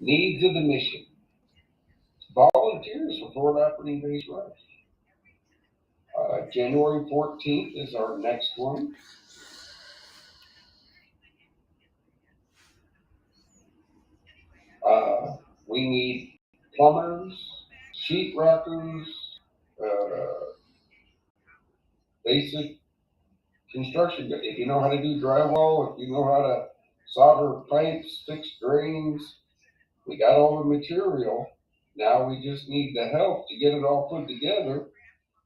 Needs of the mission. Volunteers for Fort Operating Base Rush. January 14th is our next one. We need plumbers, sheetrockers, basic construction. If you know how to do drywall, if you know how to solder pipes, fix drains, we got all the material. Now we just need the help to get it all put together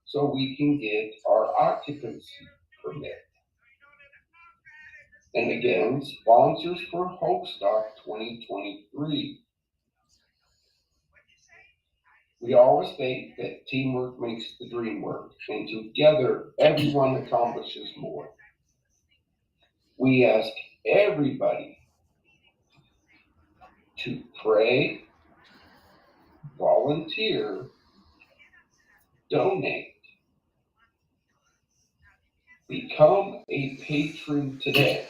so we can get our occupancy permit. And again, sponsors for Homestock 2023. We always state that teamwork makes the dream work, and together everyone accomplishes more. We ask everybody to pray, volunteer, donate, become a patron today.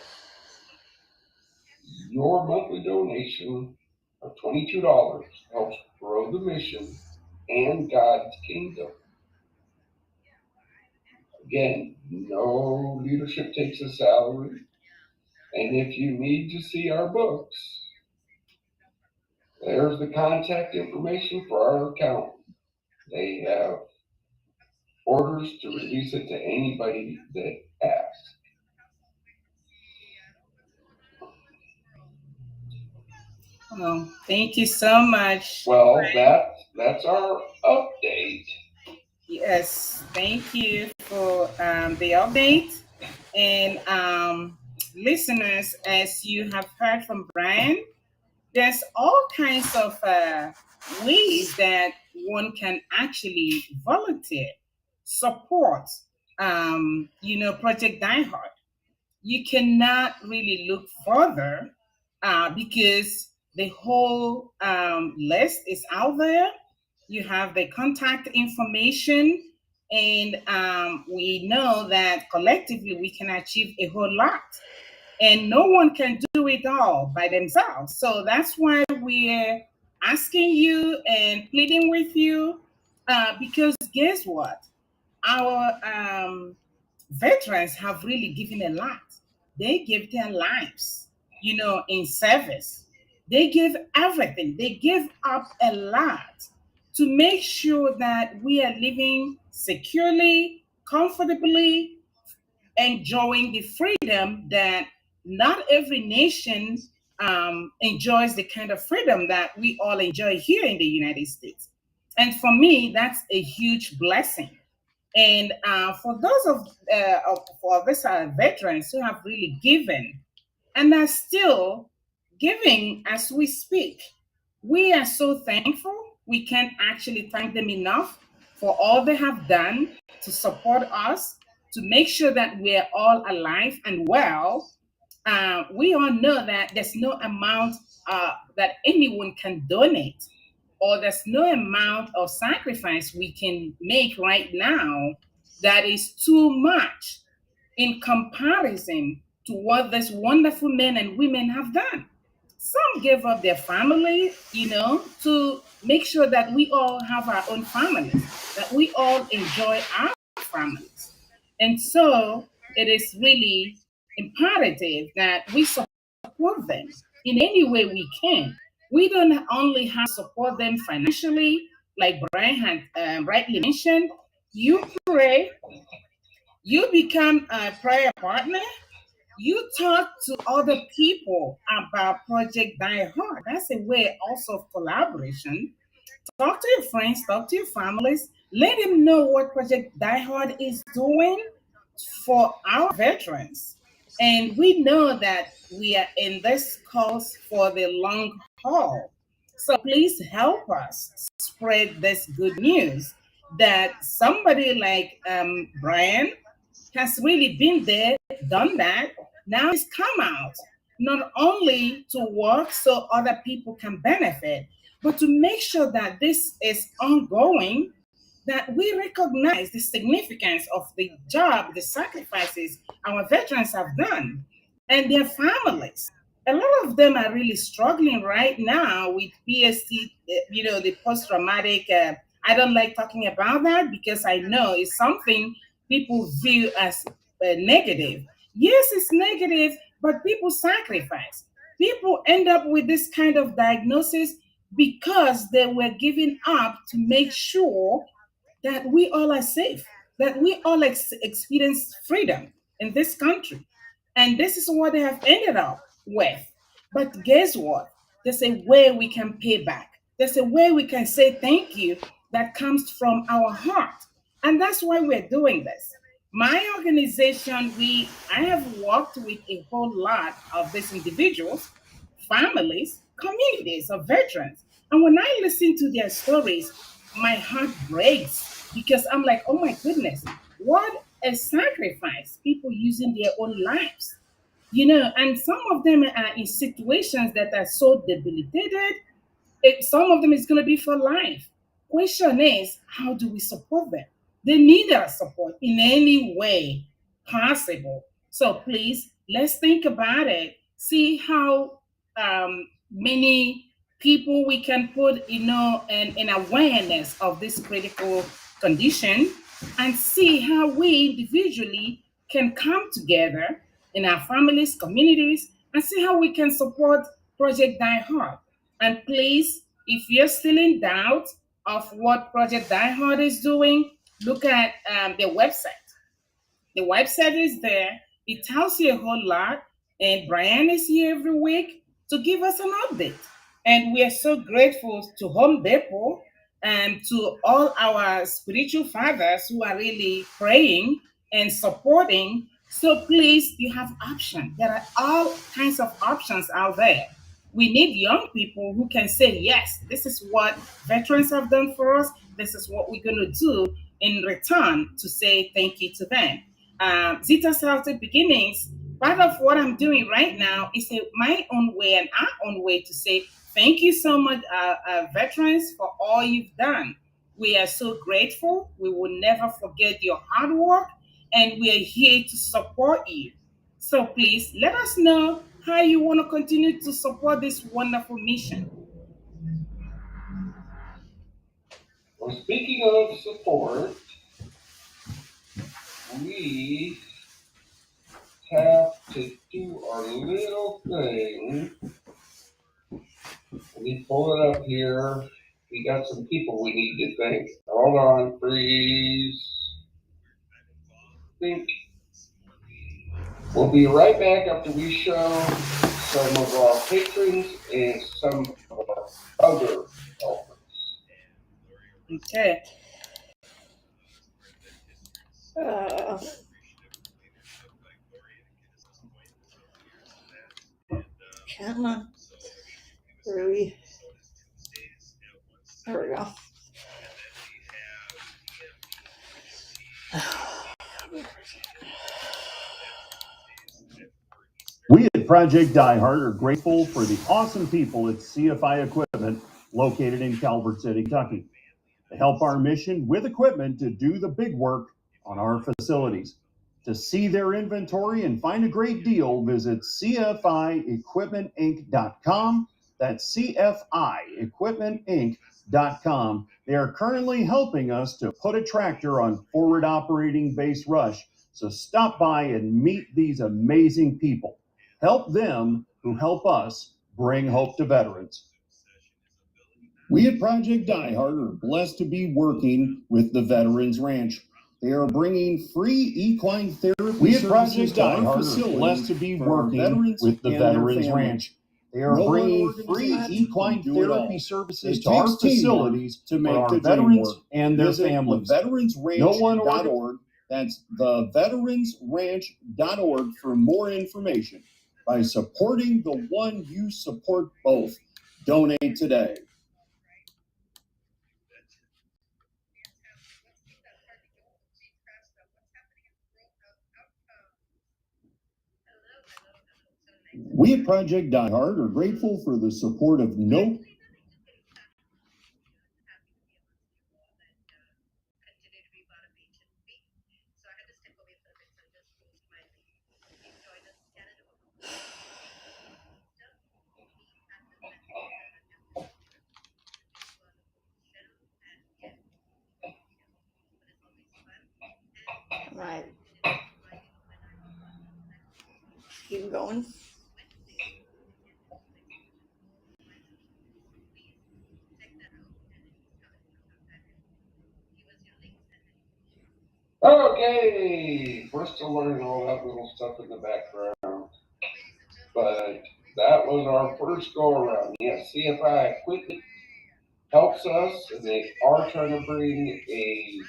Your monthly donation of $22 helps grow the mission and God's kingdom. Again, no leadership takes a salary. And if you need to see our books, there's the contact information for our accountant. They have orders to release it to anybody that asks. Oh, thank you so much. Well, that's our update. Yes, thank you for the update. And listeners, as you have heard from Brian, there's all kinds of ways that one can actually volunteer, support, Project DieHard. You cannot really look further because the whole list is out there. You have the contact information, and we know that collectively we can achieve a whole lot. And no one can do it all by themselves. So that's why we're asking you and pleading with you because guess what? Our veterans have really given a lot. They give their lives, in service. They give everything. They give up a lot to make sure that we are living securely, comfortably, enjoying the freedom that not every nation enjoys the kind of freedom that we all enjoy here in the United States. And for me, that's a huge blessing. And for those for these veterans who have really given and are still giving as we speak, we are so thankful. We can't actually thank them enough for all they have done to support us, to make sure that we're all alive and well. We all know that there's no amount that anyone can donate, or there's no amount of sacrifice we can make right now that is too much in comparison to what these wonderful men and women have done. Some gave up their family, to make sure that we all have our own families, that we all enjoy our families. And so it is really imperative that we support them in any way we can. We don't only have to support them financially, like Brian had rightly mentioned. You pray, you become a prayer partner, you talk to other people about Project Die Hard. That's a way also of collaboration. Talk to your friends, talk to your families, let them know what Project Die Hard is doing for our veterans. And we know that we are in this cause for the long haul. So please help us spread this good news that somebody like Brian has really been there, done that. Now he's come out not only to work so other people can benefit, but to make sure that this is ongoing, that we recognize the significance of the job, the sacrifices our veterans have done and their families. A lot of them are really struggling right now with PST, the post traumatic. I don't like talking about that because I know it's something people view as negative. Yes, it's negative, but people sacrifice. People end up with this kind of diagnosis because they were giving up to make sure that we all are safe, that we all experience freedom in this country. And this is what they have ended up with. But guess what? There's a way we can pay back. There's a way we can say thank you that comes from our heart. And that's why we're doing this. My organization, I have worked with a whole lot of these individuals, families, communities of veterans. And when I listen to their stories, my heart breaks because I'm like, oh my goodness, what a sacrifice, people using their own lives. And some of them are in situations that are so debilitated. Some of them is going to be for life. Question is, how do we support them? They need our support in any way possible. So please, let's think about it. See how many people we can put, in awareness of this critical condition, and see how we individually can come together in our families, communities, and see how we can support Project Die Hard. And please, if you're still in doubt of what Project DieHard is doing, look at their website. The website is there. It tells you a whole lot. And Brian is here every week to give us an update. And we are so grateful to Home Depot and to all our spiritual fathers who are really praying and supporting. So please, you have options. There are all kinds of options out there. We need young people who can say, yes, this is what veterans have done for us. This is what we're going to do in return to say thank you to them. Zita Healthy Beginnings, part of what I'm doing right now is my own way and our own way to say thank you so much, veterans, for all you've done. We are so grateful. We will never forget your hard work, and we are here to support you. So please let us know how you want to continue to support this wonderful mission. Well, speaking of support, we have to do our little thing. Let me pull it up here. We got some people we need to thank. Hold on, freeze. Think. We'll be right back after we show some of our patrons and some of our other helpers. Okay. Uh, Come on. There we go. We at Project DieHard are grateful for the awesome people at CFI Equipment located in Calvert City, Kentucky. They help our mission with equipment to do the big work on our facilities. To see their inventory and find a great deal, visit cfiequipmentinc.com. That's cfiequipmentinc.com. They are currently helping us to put a tractor on forward operating base rush. So stop by and meet these amazing people. Help them who help us bring hope to veterans. We at Project DieHard are blessed to be working with the Veterans Ranch. They are bringing free equine therapy. We at Project DieHard are blessed to be working with the Veterans Ranch. They are bringing free equine therapy services to our facilities to make our veterans and their families. Theveteransranch.org. That's theveteransranch.org for more information. By supporting the one, you support both. Donate today. We at Project DieHard are grateful for the support of No. going. Okay, we're still learning all that little stuff in the background, but that was our first go around. Yes, CFI equipment helps us, and they are trying to bring a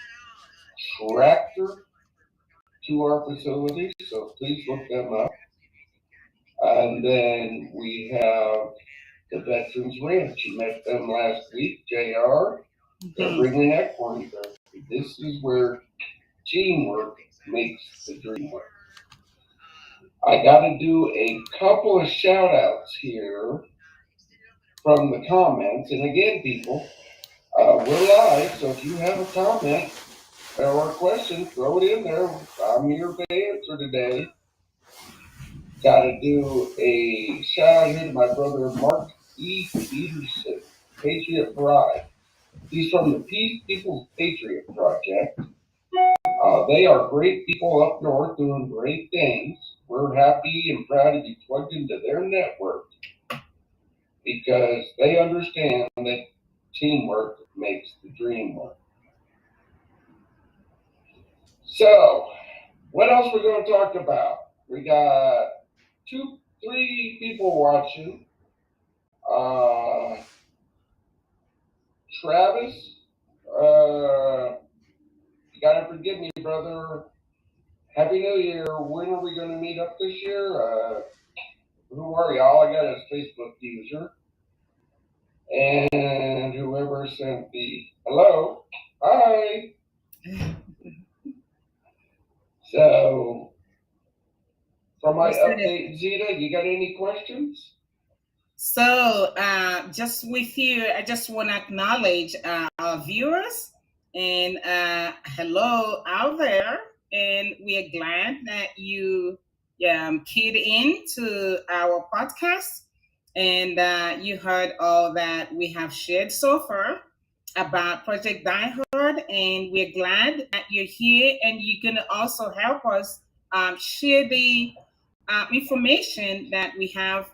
tractor to our facility, so please look them up. And then we have the Veterans Ranch. You met them last week, JR. They're bringing equine therapy. This is where teamwork makes the dream work. I got to do a couple of shout outs here from the comments. And again, people, we're live, so if you have a comment or a question, throw it in there. I'm here to answer today. Got to do a shout out here to my brother Mark E. Peterson, Patriot Bride. He's from the People's Patriot Project. They are great people up north doing great things. We're happy and proud to be plugged into their network because they understand that teamwork makes the dream work. So, what else we're going to talk about? We got 3 people watching. Travis, you gotta forgive me, brother. Happy New Year. When are we gonna meet up this year? Who are y'all? I got a Facebook user. And whoever sent the hello, hi. So, for my update, Zeta, you got any questions? So, just with you, I just want to acknowledge our viewers and hello out there. And we are glad that you keyed in to our podcast and you heard all that we have shared so far about Project DieHard. And we're glad that you're here and you're going to also help us share the information that we have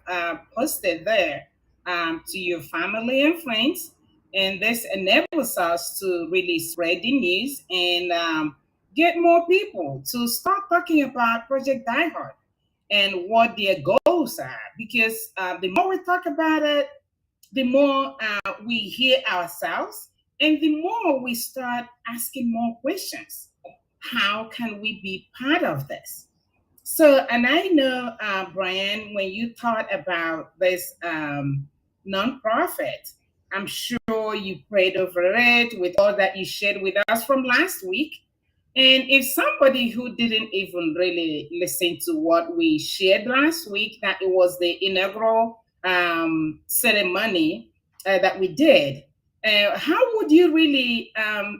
posted there to your family and friends. And this enables us to really spread the news and get more people to start talking about Project DieHard and what their goals are. Because the more we talk about it, the more we hear ourselves, and the more we start asking more questions. How can we be part of this? So, and I know, Brian, when you thought about this nonprofit, I'm sure you prayed over it with all that you shared with us from last week. And if somebody who didn't even really listen to what we shared last week, that it was the inaugural ceremony that we did, how would you really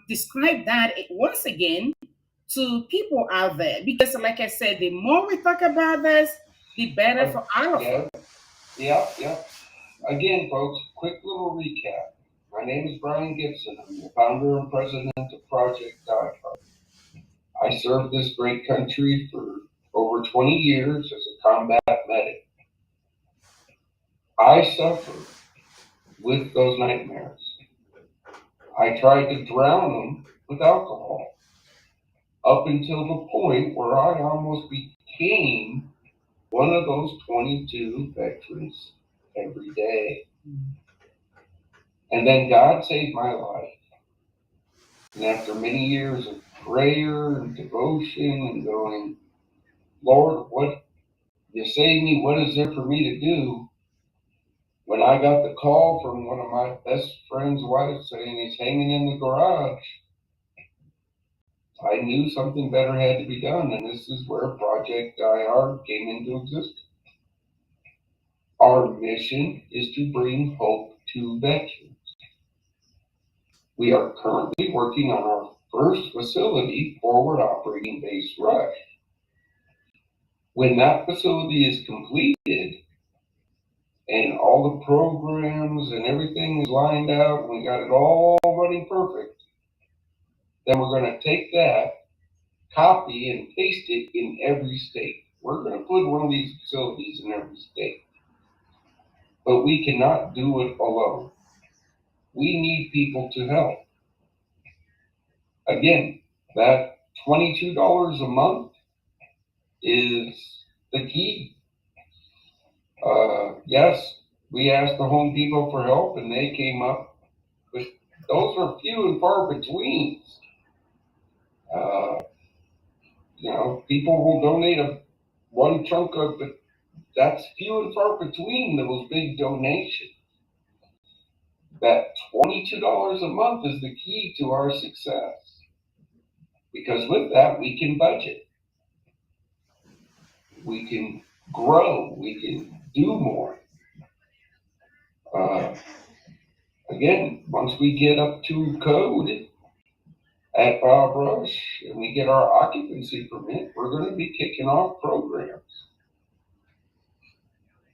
describe that once again to people out there? Because like I said, the more we talk about this, the better for all of us. Yeah. Again, folks, quick little recap. My name is Brian Gibson. I'm the founder and president of Project DieHard. I served this great country for over 20 years as a combat medic. I suffered with those nightmares. I tried to drown them with alcohol up until the point where I almost became one of those 22 veterans every day. And then God saved my life. And after many years of prayer and devotion and going, Lord, what you saved me, what is there for me to do? When I got the call from one of my best friend's wives saying he's hanging in the garage, I knew something better had to be done, and this is where Project DieHard came into existence. Our mission is to bring hope to veterans. We are currently working on our first facility, forward operating base Rush. When that facility is completed and all the programs and everything is lined out, and we got it all running perfect, then we're going to take that, copy and paste it in every state. We're going to put one of these facilities in every state. But we cannot do it alone. We need people to help. Again, that $22 a month is the key. Yes, we asked the Home Depot for help and they came up, but those are few and far between. People will donate one chunk of it. That's few and far between those big donations. That $22 a month is the key to our success. Because with that, we can budget. We can grow. We can do more. Again, once we get up to code at Bob Rush and we get our occupancy permit, we're going to be kicking off programs.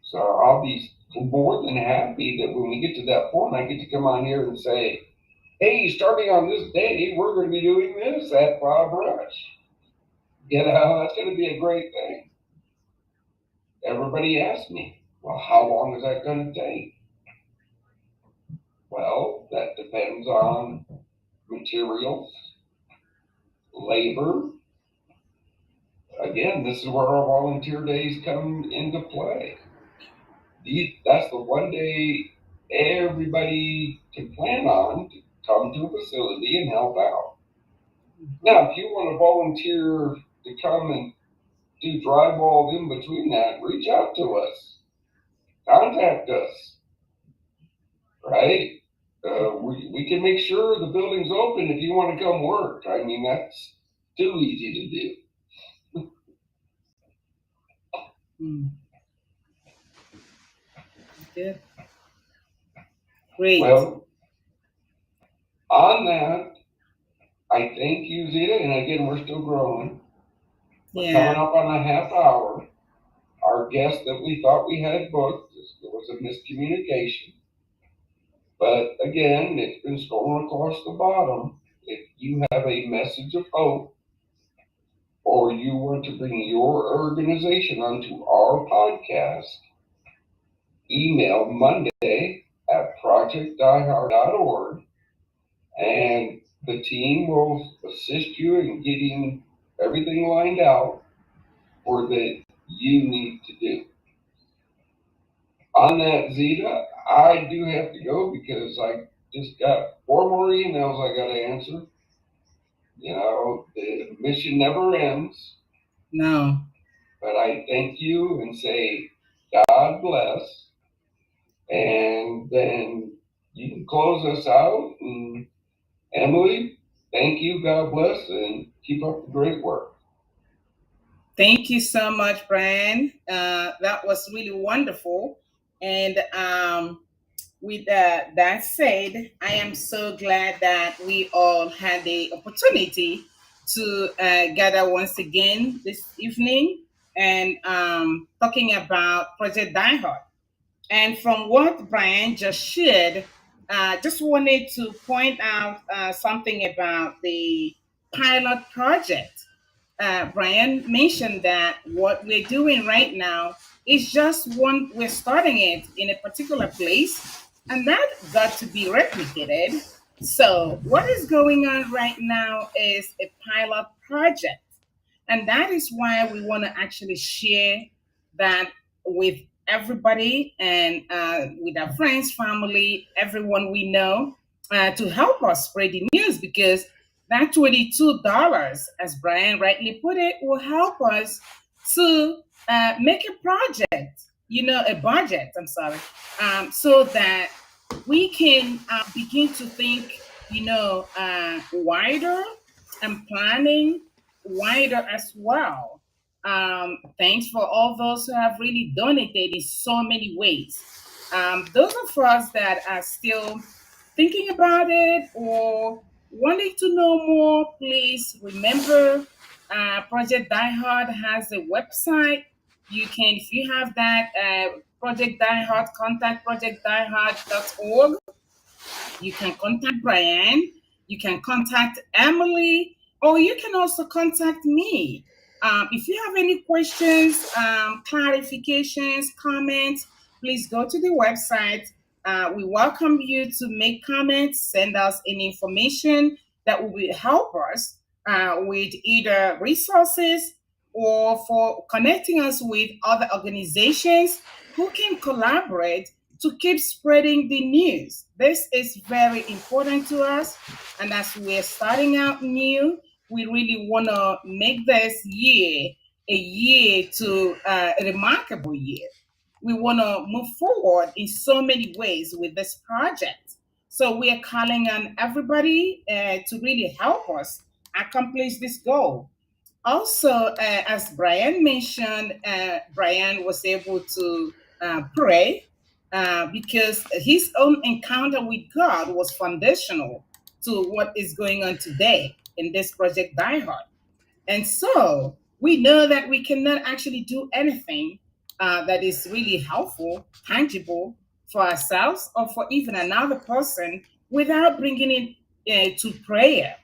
So I'll be more than happy that when we get to that point, I get to come on here and say, hey, starting on this day, we're going to be doing this at Bob Rush. That's going to be a great thing. Everybody asks me, well, how long is that going to take? Well, that depends on materials, labor. Again, this is where our volunteer days come into play. That's the one day everybody can plan on to come to a facility and help out. Now, if you want to volunteer to come and do drywall in between that, reach out to us. Contact us. Right? We can make sure the building's open if you want to come work. I mean, that's too easy to do. Good. Great. Well, on that, I thank you, Zita, and again, we're still growing. We're coming up on a half hour. Our guest that we thought we had booked, there was a miscommunication. But again, it's been scrolling across the bottom. If you have a message of hope, or you want to bring your organization onto our podcast, email Monday at projectdiehard.org, and the team will assist you in getting everything lined out for that you need to do. On that, Zita, I do have to go because I just got 4 more emails I got to answer. The mission never ends. No. But I thank you and say, God bless. And then you can close us out. And Emily, thank you, God bless, and keep up the great work. Thank you so much, Brian. That was really wonderful. And with that said, I am so glad that we all had the opportunity to gather once again this evening and talking about Project DieHard. And from what Brian just shared, just wanted to point out something about the pilot project. Brian mentioned that what we're doing right now is just we're starting it in a particular place, and that got to be replicated. So what is going on right now is a pilot project. And that is why we want to actually share that with everybody and with our friends, family, everyone we know to help us spread the news, because that $22, as Brian rightly put it, will help us to make a project, a budget, so that we can begin to think, wider and planning wider as well. Thanks for all those who have really donated in so many ways. Those of us that are still thinking about it or wanting to know more, please remember Project DieHard has a website. You can, if you have that, Project DieHard, contact projectdiehard.org. You can contact Brian. You can contact Emily, or you can also contact me. If you have any questions, clarifications, comments, please go to the website. We welcome you to make comments, send us any information that will help us with either resources or for connecting us with other organizations who can collaborate to keep spreading the news. This is very important to us. And as we're starting out new, we really want to make this year a remarkable year. We want to move forward in so many ways with this project. So we are calling on everybody to really help us accomplish this goal. Also, as Brian mentioned, Brian was able to pray because his own encounter with God was foundational to what is going on today in this project DieHard. And so we know that we cannot actually do anything that is really helpful, tangible for ourselves or for even another person without bringing it to prayer.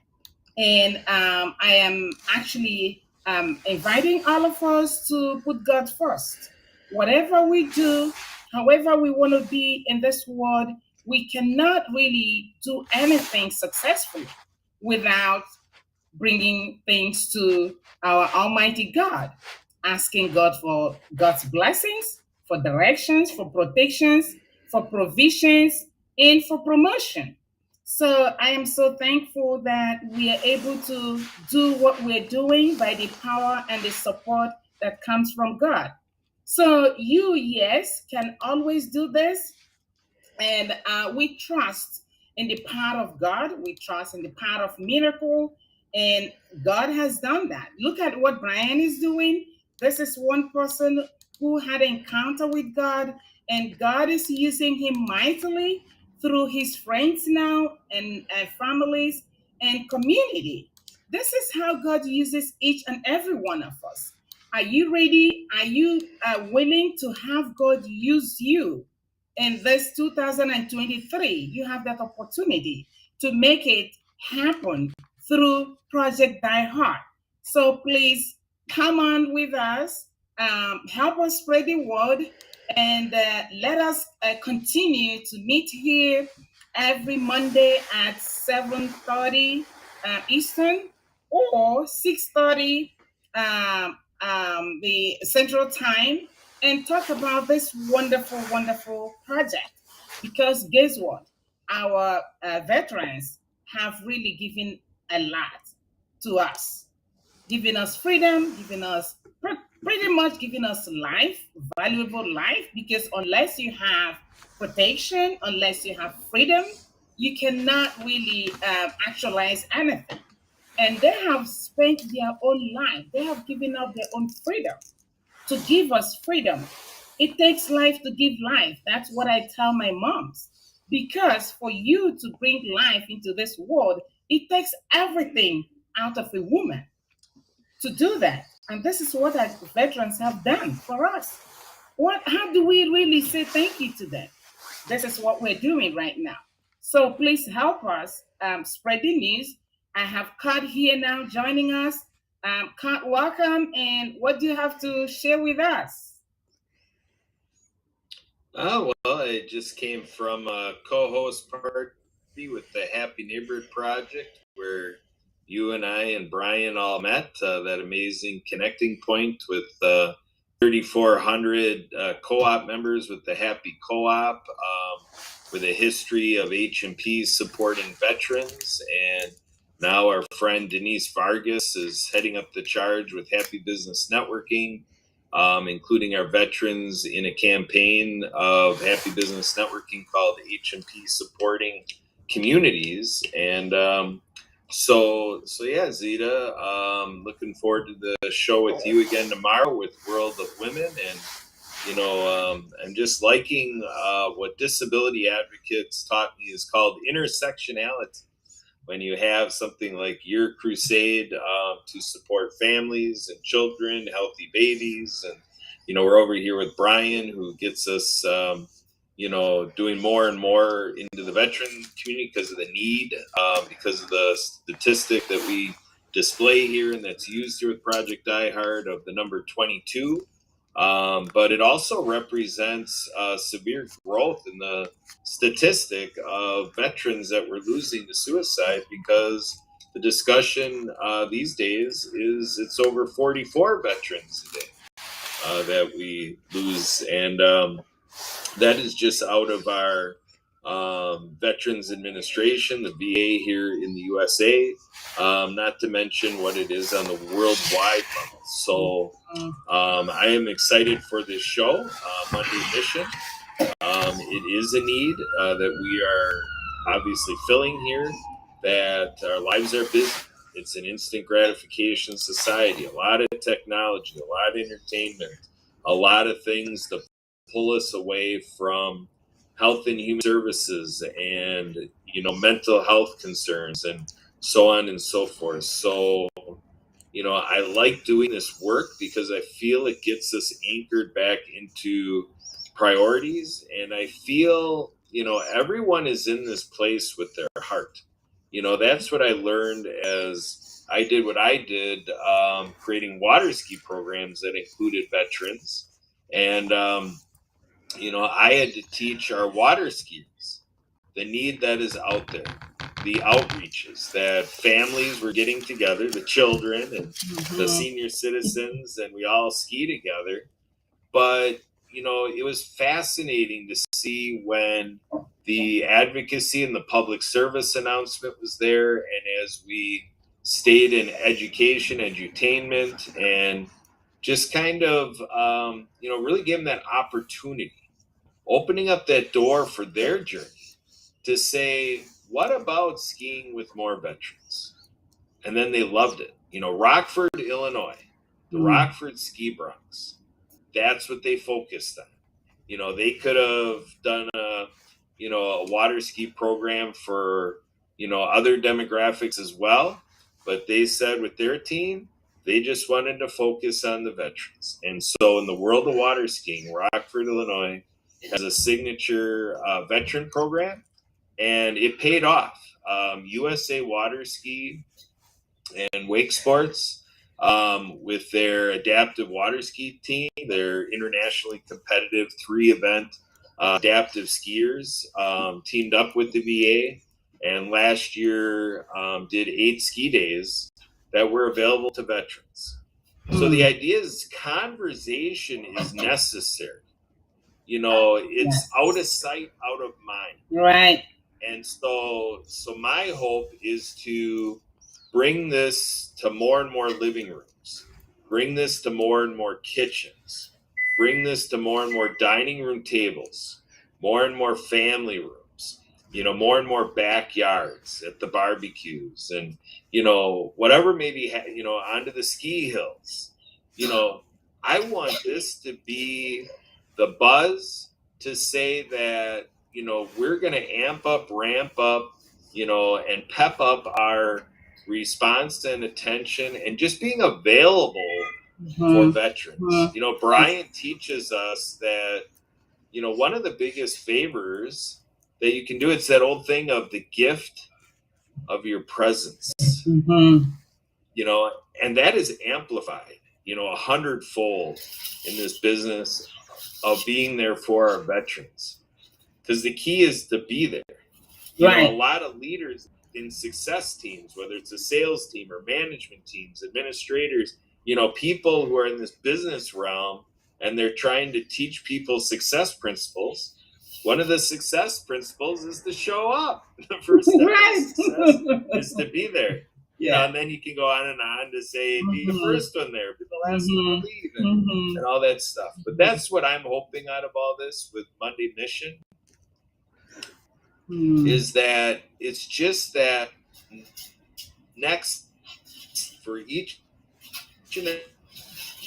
And I am actually inviting all of us to put God first. Whatever we do, however we want to be in this world, we cannot really do anything successfully without bringing things to our Almighty God, asking God for God's blessings, for directions, for protections, for provisions, and for promotion. So I am so thankful that we are able to do what we're doing by the power and the support that comes from God. So you, yes, can always do this. And we trust in the power of God. We trust in the power of miracle. And God has done that. Look at what Brian is doing. This is one person who had an encounter with God, and God is using him mightily through his friends now and families and community. This is how God uses each and every one of us. Are you ready? Are you willing to have God use you? In this 2023, you have that opportunity to make it happen through Project DieHard. So please come on with us, help us spread the word, and let us continue to meet here every Monday at 7:30 Eastern or 6:30 the Central Time, and talk about this wonderful, wonderful project. Because guess what? Our veterans have really given a lot to us, giving us freedom, giving us pretty much giving us life, valuable life. Because unless you have protection, unless you have freedom, you cannot really actualize anything. And they have spent their own life, they have given up their own freedom to give us freedom. It takes life to give life. That's what I tell my moms. Because for you to bring life into this world, it takes everything out of a woman to do that. And this is what our veterans have done for us. How do we really say thank you to them? This is what we're doing right now. So please help us spread the news. I have Kat here now joining us. Kat, welcome. And what do you have to share with us? Oh, well, I just came from a co-host party with the Happy Neighborhood Project, where you and I and Brian all met, that amazing connecting point with 3,400 co-op members with the Happy Co-op, with a history of H&P supporting veterans. And now our friend Denise Vargas is heading up the charge with Happy Business Networking, including our veterans in a campaign of Happy Business Networking called H&P Supporting Communities. And so yeah, Zita, looking forward to the show with you again tomorrow with World of Women. And I'm just liking what disability advocates taught me is called intersectionality. When you have something like your crusade to support families and children, healthy babies, and we're over here with Brian, who gets us doing more and more into the veteran community because of the need, because of the statistic that we display here, and that's used here with Project DieHard of the number 22. But it also represents severe growth in the statistic of veterans that we're losing to suicide, because the discussion these days is it's over 44 veterans a day that we lose. And that is just out of our Veterans Administration, the VA here in the USA, not to mention what it is on the worldwide level. So I am excited for this show, Monday Mission. It is a need that we are obviously filling here, that our lives are busy. It's an instant gratification society, a lot of technology, a lot of entertainment, a lot of things to pull us away from health and human services and, mental health concerns and so on and so forth. So, I like doing this work because I feel it gets us anchored back into priorities. And I feel, everyone is in this place with their heart. That's what I learned as I did what I did, creating water ski programs that included veterans. And, I had to teach our water skiers the need that is out there, the outreaches that families were getting together, the children and the senior citizens, and we all ski together. But, it was fascinating to see when the advocacy and the public service announcement was there. And as we stayed in education, edutainment, and just kind of, really gave them that opportunity, opening up that door for their journey to say, what about skiing with more veterans? And then they loved it. Rockford, Illinois, the Rockford Ski Bronx, that's what they focused on. They could have done a water ski program for, other demographics as well. But they said with their team, they just wanted to focus on the veterans. And so in the world of water skiing, Rockford, Illinois has a signature veteran program, and it paid off. USA Water Ski and Wake Sports, with their adaptive water ski team, their internationally competitive 3-event adaptive skiers, teamed up with the VA, and last year did 8 ski days that were available to veterans. So the idea is conversation is necessary. It's out of sight, out of mind. Right. And so my hope is to bring this to more and more living rooms, bring this to more and more kitchens, bring this to more and more dining room tables, more and more family rooms, more and more backyards at the barbecues, and, whatever maybe, onto the ski hills. I want this to be the buzz to say that, we're going to amp up, ramp up, and pep up our response and attention and just being available for veterans. Brian teaches us that, one of the biggest favors that you can do, it's that old thing of the gift of your presence, and that is amplified, 100-fold in this business of being there for our veterans. Because the key is to be there. A lot of leaders in success teams, whether it's a sales team or management teams, administrators, people who are in this business realm, and they're trying to teach people success principles. One of the success principles is to show up. The first step of success is to be there. And then you can go on and on to say, be the first one there, be the last one to leave, and all that stuff. But that's what I'm hoping out of all this with Monday Mission, is that it's just that next for each and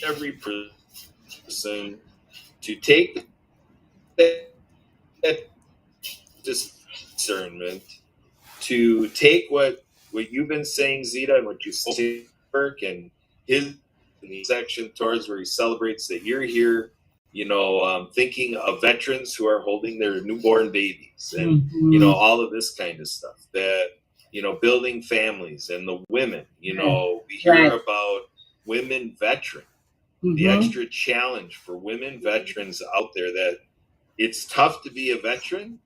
every person to take that discernment, to take what you've been saying, Zita, and what you say, Burke, and his section towards where he celebrates that you're here, thinking of veterans who are holding their newborn babies and, all of this kind of stuff, that, building families and the women. We hear Right. about women veterans, the Mhm. extra challenge for women veterans out there, that it's tough to be a veteran,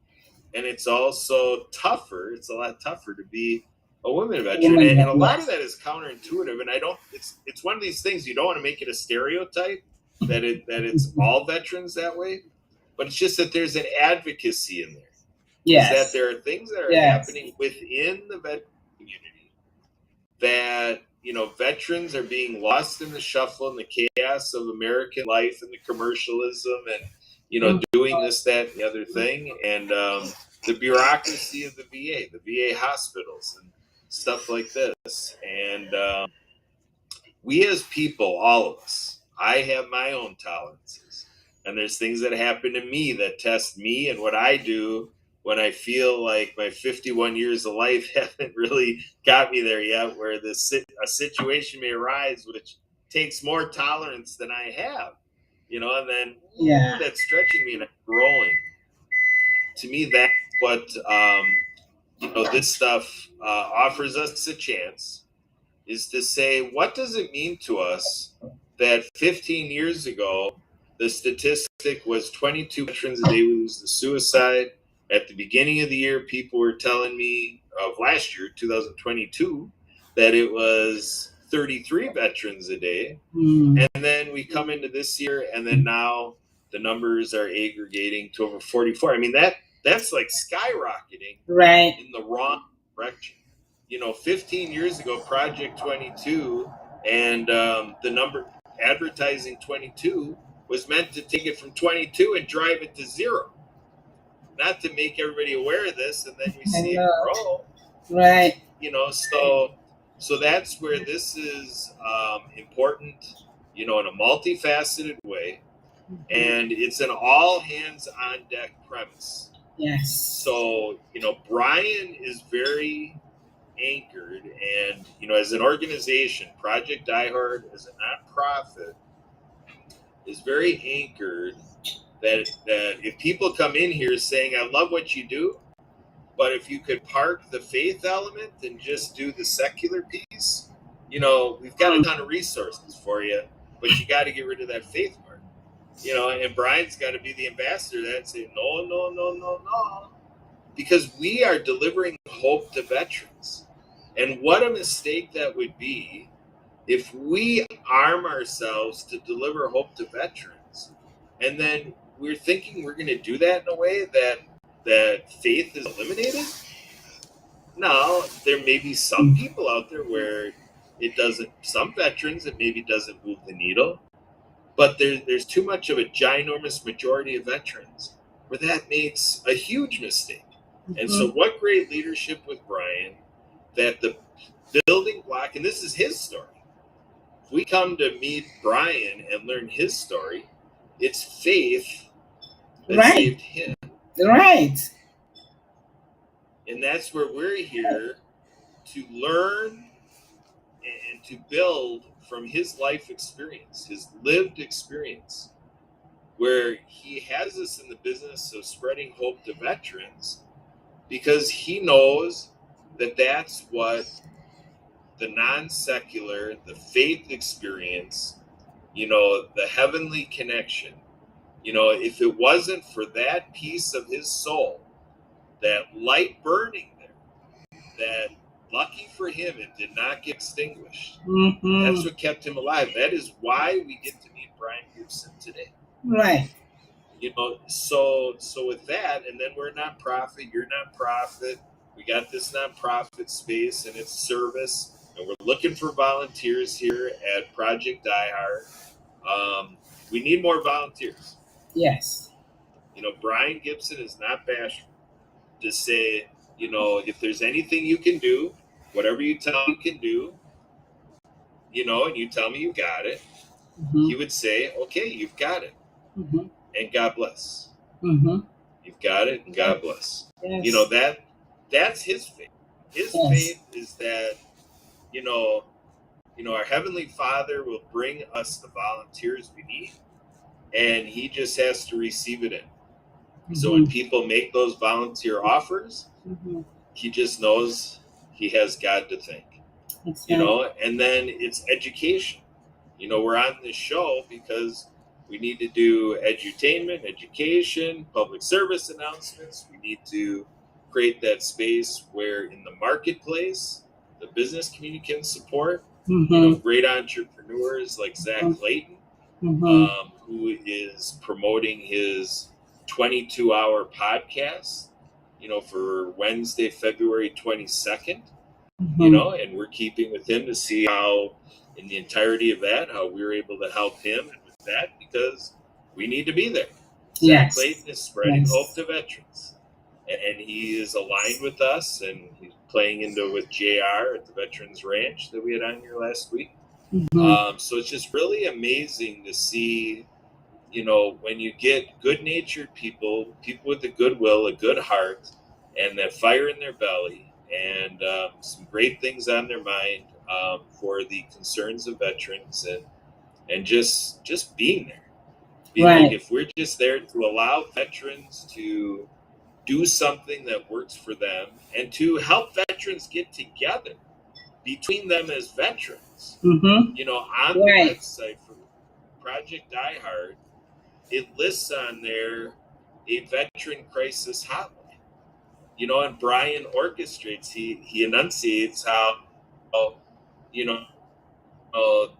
and it's also tougher. It's a lot tougher to be a woman veteran, Woman and a lot veteran. of that is counterintuitive. And it's one of these things, you don't want to make it a stereotype that it's all veterans that way, but it's just that there's an advocacy in there. Is that Yes. there are things that are Yes. happening within the veteran community that veterans are being lost in the shuffle and the chaos of American life and the commercialism and doing this, that, and the other thing, and the bureaucracy of the VA hospitals and stuff like this. And we as people, all of us, I have my own tolerances, and there's things that happen to me that test me and what I do when I feel like my 51 years of life haven't really got me there yet, where a situation may arise which takes more tolerance than I have, and then that's stretching me and I'm growing. To me, that's what this stuff offers us a chance, is to say, what does it mean to us that 15 years ago the statistic was 22 veterans a day would lose to suicide? At the beginning of the year, people were telling me, of last year, 2022, that it was 33 veterans a day. And then we come into this year, and then now the numbers are aggregating to over 44. I mean, that's like skyrocketing in the wrong direction. 15 years ago, Project 22 and the number advertising 22 was meant to take it from 22 and drive it to 0. Not to make everybody aware of this, and then we see it grow. Right. So that's where this is important, in a multifaceted way, and it's an all hands on deck premise. Yes. So, Brian is very anchored, and as an organization, Project DieHard as a nonprofit is very anchored that if people come in here saying, I love what you do, but if you could park the faith element and just do the secular piece, we've got a ton of resources for you, but you got to get rid of that faith part. And Brian's got to be the ambassador that say, no, because we are delivering hope to veterans. And what a mistake that would be if we arm ourselves to deliver hope to veterans, and then we're thinking we're going to do that in a way that faith is eliminated. No, there may be some people out there where it doesn't, some veterans, it maybe doesn't move the needle, but there's too much of a ginormous majority of veterans where that makes a huge mistake. And so what great leadership with Brian, that the building block, and this is his story. If we come to meet Brian and learn his story, it's faith that saved him. Right. And that's where we're here to learn and to build from his life experience, his lived experience, where he has us in the business of spreading hope to veterans, because he knows that that's what the non-secular, the faith experience, the heavenly connection, if it wasn't for that piece of his soul, that light burning there, that lucky for him, it did not get extinguished. That's what kept him alive. That is why we get to meet Brian Gibson today. Right. So with that, and then we're a nonprofit, you're a nonprofit, we got this nonprofit space and its service, and we're looking for volunteers here at Project DieHard. We need more volunteers. Yes. Brian Gibson is not bashful to say, if there's anything you can do, whatever you tell me you can do, and you tell me you got it, he would say, okay, you've got it. And God bless. You've got it, and God bless. Yes. That's his faith. His faith is that, our Heavenly Father will bring us the volunteers we need, and he just has to receive it in. So when people make those volunteer offers, he just knows he has God to thank. That's You right. know, and then it's education. You know, we're on this show because we need to do edutainment, education, public service announcements. We need to create that space where in the marketplace, the business community can support, you know, great entrepreneurs like Zach Clayton, who is promoting his 22-hour podcast, you know, for Wednesday, February 22nd, you know, and we're keeping with him to see how, in the entirety of that, how we're able to help him with that, because we need to be there. Zach Clayton is spreading hope to veterans, and he is aligned with us, and he's playing into with JR at the Veterans Ranch that we had on here last week. So it's just really amazing to see, you know, when you get good-natured people with a goodwill, a good heart, and that fire in their belly, and some great things on their mind for the concerns of veterans, and just being there. Like, if we're just there to allow veterans to do something that works for them, and to help veterans get together between them as veterans. You know, on the website for Project DieHard, it lists on there a veteran crisis hotline. You know, and Brian orchestrates, he enunciates how, you know,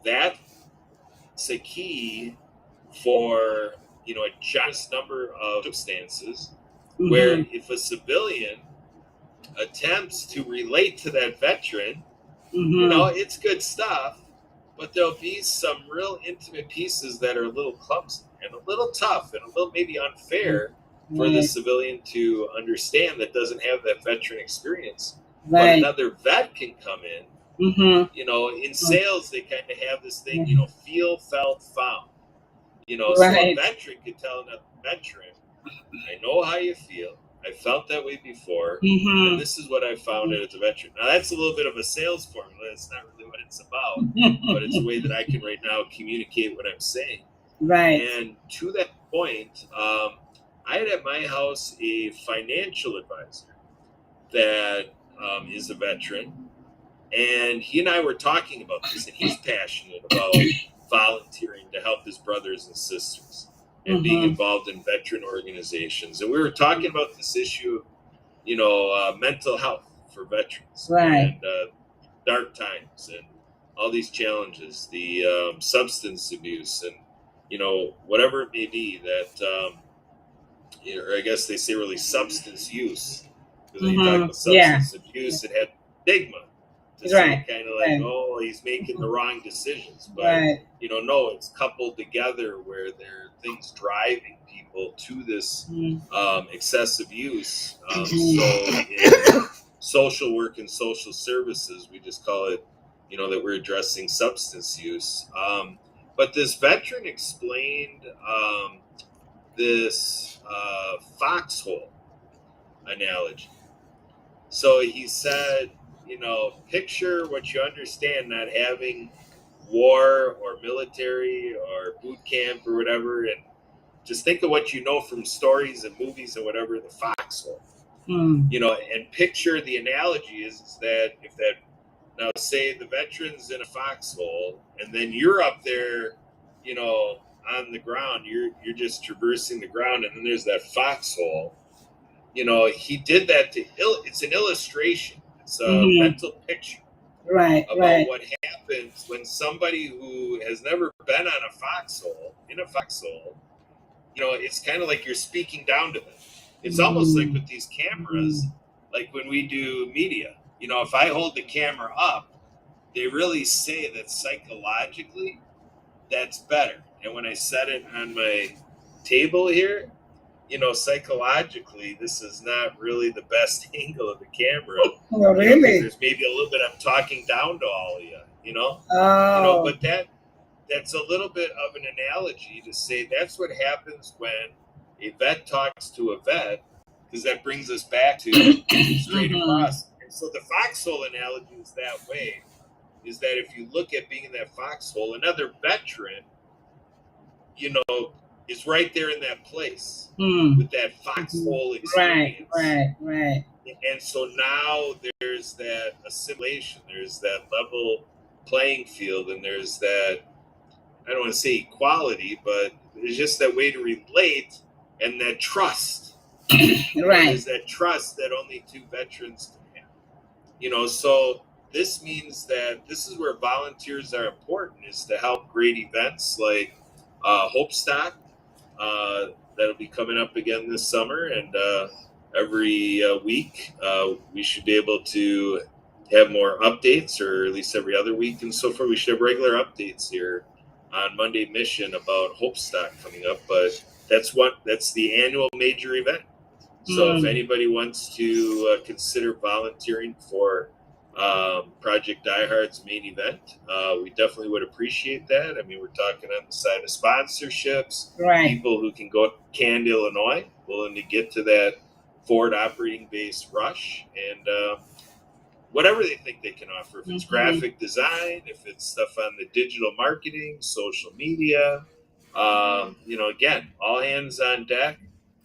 that's a key for, you know, a just number of circumstances where if a civilian attempts to relate to that veteran, you know, it's good stuff, but there'll be some real intimate pieces that are a little clumsy and a little tough and a little maybe unfair for the civilian to understand that doesn't have that veteran experience. But another vet can come in. You know, in sales, they kind of have this thing, you know, feel, felt, found. You know, so a veteran could tell another veteran, I know how you feel. I felt that way before, and this is what I found out as a veteran. Now, that's a little bit of a sales formula. It's not really what it's about, but it's a way that I can right now communicate what I'm saying. And to that point, I had at my house a financial advisor that is a veteran, and he and I were talking about this, and he's passionate about volunteering to help his brothers and sisters and being involved in veteran organizations. And we were talking about this issue of, you know, mental health for veterans and dark times and all these challenges, the substance abuse and, you know, whatever it may be that, you know, or I guess they say really substance use. Because when you talk about substance abuse, it had stigma. To say kind of like, oh, he's making the wrong decisions. But, you know, no, it's coupled together where there are things driving people to this excessive use. So in social work and social services, we just call it, you know, that we're addressing substance use. But this veteran explained this foxhole analogy. So he said, you know, picture what you understand not having war or military or boot camp or whatever, and just think of what you know from stories and movies and whatever, the foxhole. You know, and picture the analogy is that if that, now say the veteran's in a foxhole and then you're up there, you know, on the ground, you're just traversing the ground, and then there's that foxhole. You know, he did that to it's an illustration. It's a mental picture about what happens when somebody who has never been on a foxhole, in a foxhole, you know, it's kind of like you're speaking down to them. It's almost like with these cameras, like when we do media, you know, if I hold the camera up, they really say that psychologically that's better. And when I set it on my table here, you know, psychologically, this is not really the best angle of the camera. Oh, really? You know, there's maybe a little bit I'm talking down to all of you, you know? Oh. You know, but that's a little bit of an analogy to say that's what happens when a vet talks to a vet, because that brings us back to straight across. And so the foxhole analogy is that way, is that if you look at being in that foxhole, another veteran, you know, is right there in that place with that foxhole experience. Right. and so now there's that assimilation, there's that level playing field, and there's that, I don't want to say equality, but there's just that way to relate and that trust. Right. There's that trust that only two veterans can have. So this means that this is where volunteers are important, is to help great events like Hope Stock. That'll be coming up again this summer, and every week we should be able to have more updates, or at least every other week and so forth. We should have regular updates here on Monday Mission about Hope Stock coming up, but that's the annual major event. So if anybody wants to consider volunteering for Project DieHard's main event, we definitely would appreciate that. I mean, we're talking on the side of sponsorships, Right. people who can go to Cannes, Illinois, willing to get to that forward operating base rush, and whatever they think they can offer. If it's graphic design, if it's stuff on the digital marketing, social media, again, all hands on deck.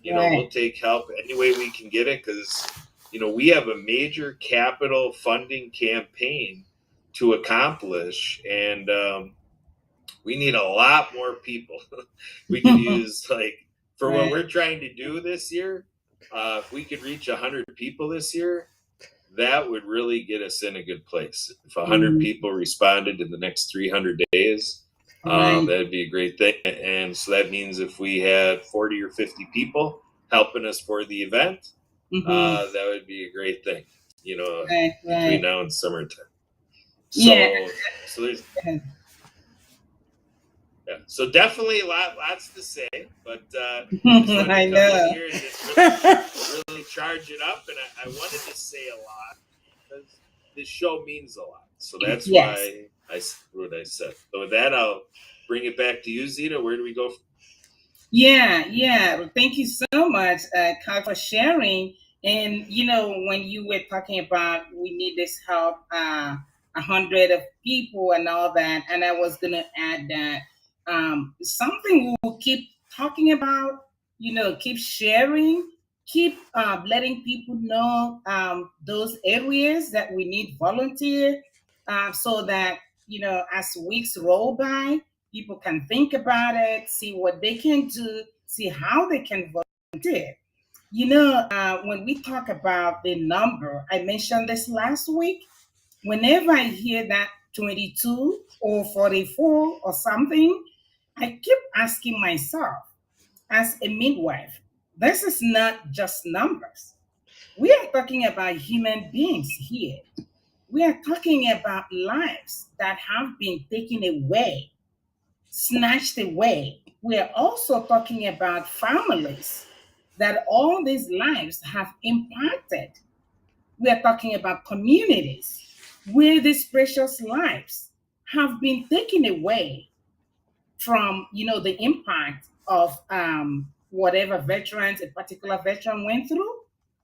We'll take help any way we can get it, because we have a major capital funding campaign to accomplish, and we need a lot more people. We could use, for what we're trying to do this year, if we could reach 100 people this year, that would really get us in a good place. If 100 people responded in the next 300 days, that'd be a great thing. And so that means if we had 40 or 50 people helping us for the event, that would be a great thing, between now and summertime. So there's, so definitely lots to say, but I know. Here and just really charge it up. And I wanted to say a lot because this show means a lot. So that's why I said what I said. So with that, I'll bring it back to you, Zita. Where do we go? Yeah. Thank you so much, Kyle, for sharing. And when you were talking about we need this help, 100 of people and all that, and I was gonna add that something we'll keep talking about, keep sharing, keep letting people know those areas that we need volunteer, so that as weeks roll by, people can think about it, see what they can do, see how they can volunteer. When we talk about the number, I mentioned this last week. Whenever I hear that 22 or 44 or something, I keep asking myself, as a midwife, this is not just numbers. We are talking about human beings here. We are talking about lives that have been taken away, snatched away. We are also talking about families that all these lives have impacted. We are talking about communities where these precious lives have been taken away from, the impact of whatever veterans a particular veteran went through,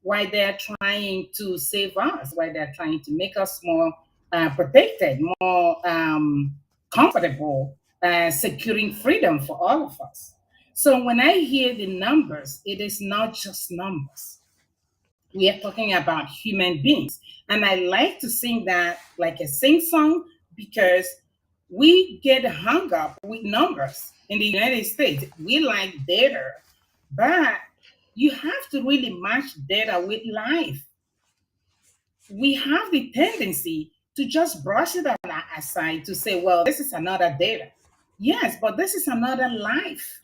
while they're trying to save us, while they're trying to make us more protected, more comfortable, securing freedom for all of us. So when I hear the numbers, it is not just numbers. We are talking about human beings. And I like to sing that like a sing song, because we get hung up with numbers in the United States. We like data, but you have to really match data with life. We have the tendency to just brush it aside, to say, well, this is another data. Yes, but this is another life.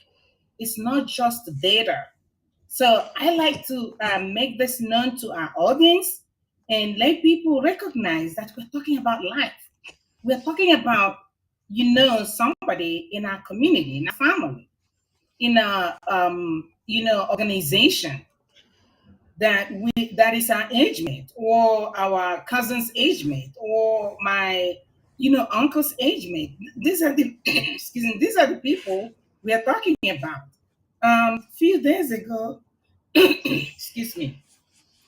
It's not just data. So I like to make this known to our audience and let people recognize that we're talking about life. We're talking about, somebody in our community, in our family, in a organization that is our age mate, or our cousin's age mate, or my uncle's age mate. These are the these are the people we are talking about. Few days ago,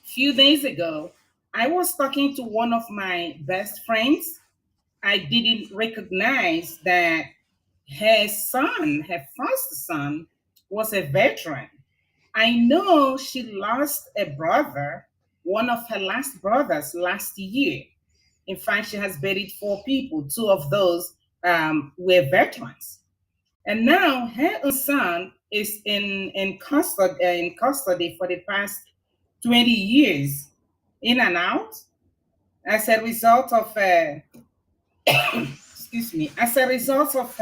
few days ago, I was talking to one of my best friends. I didn't recognize that her son, her first son, was a veteran. I know she lost a brother one of her last brothers last year. In fact, she has buried 4 people. 2 of those were veterans. And now her own son is in custody for the past 20 years, in and out, as a result of as a result of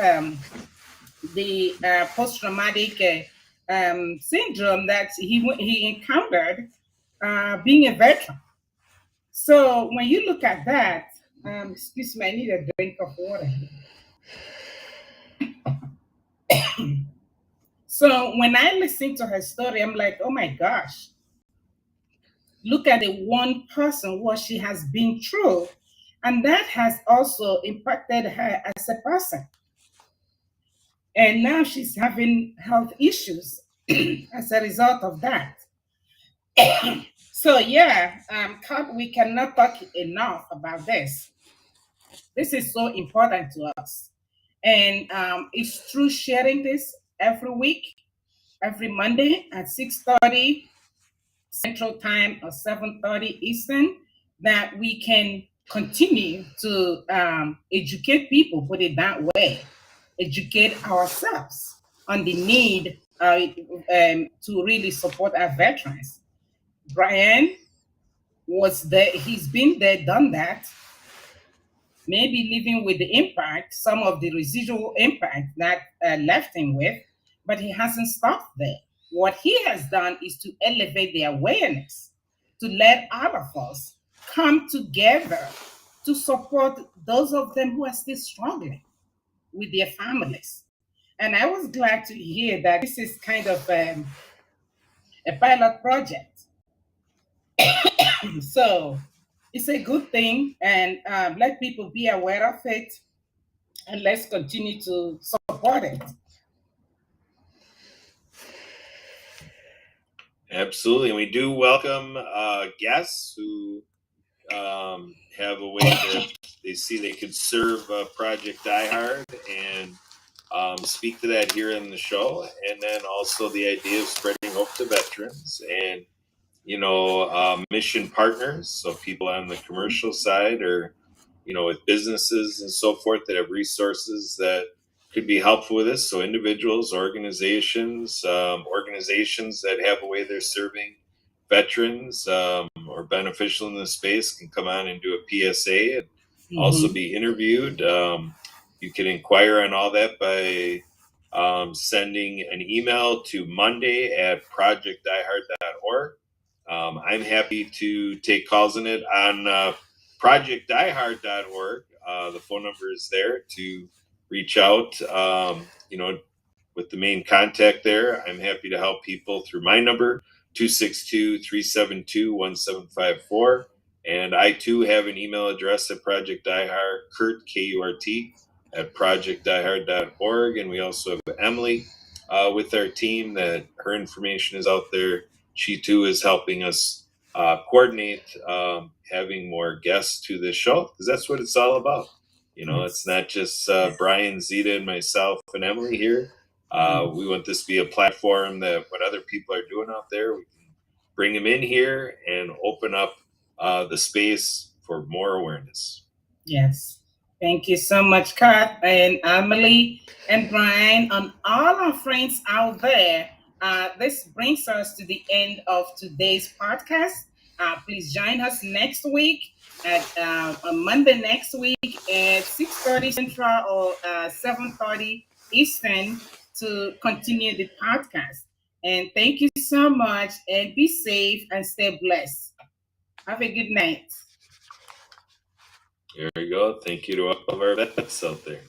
the post-traumatic syndrome that he encountered being a veteran. So when you look at that, excuse me, I need a drink of water. So when I listen to her story, I'm like, oh my gosh, look at the one person what she has been through, and that has also impacted her as a person. And now she's having health issues as a result of that. So yeah, we cannot talk enough about this. This is so important to us. And it's through sharing this every week, every Monday at 6:30 Central Time or 7:30 Eastern, that we can continue to educate people, put it that way, educate ourselves on the need to really support our veterans. Brian was there, he's been there, done that, maybe living with the impact, some of the residual impact that left him with, but he hasn't stopped there. What he has done is to elevate the awareness, to let all of us come together to support those of them who are still struggling with their families. And I was glad to hear that this is kind of a pilot project. So it's a good thing, and let people be aware of it, and let's continue to support it. Absolutely. And we do welcome guests who have a way that they see they could serve Project DieHard, and speak to that here in the show. And then also the idea of spreading hope to veterans and, mission partners. So people on the commercial side, or, with businesses and so forth that have resources that could be helpful with this. So individuals, organizations that have a way they're serving veterans or beneficial in this space can come on and do a PSA and also be interviewed. You can inquire on all that by sending an email to monday@projectdiehard.org. I'm happy to take calls on it on projectdiehard.org. The phone number is there to reach out, with the main contact there. I'm happy to help people through my number, 262-372-1754. And I too have an email address at Project DieHard, Kurt, K-U-R-T, at projectdiehard.org. And we also have Emily with our team that her information is out there. She too is helping us coordinate having more guests to this show, because that's what it's all about. It's not just Brian, Zita, and myself and Emily here. We want this to be a platform that what other people are doing out there, we can bring them in here and open up the space for more awareness. Yes. Thank you so much, Kat and Emily and Brian, and all our friends out there. This brings us to the end of today's podcast. Please join us next week on Monday next week at 6:30 Central or 7:30 Eastern to continue the podcast. And thank you so much, and be safe and stay blessed. Have a good night. There you go. Thank you to all of our vets out there.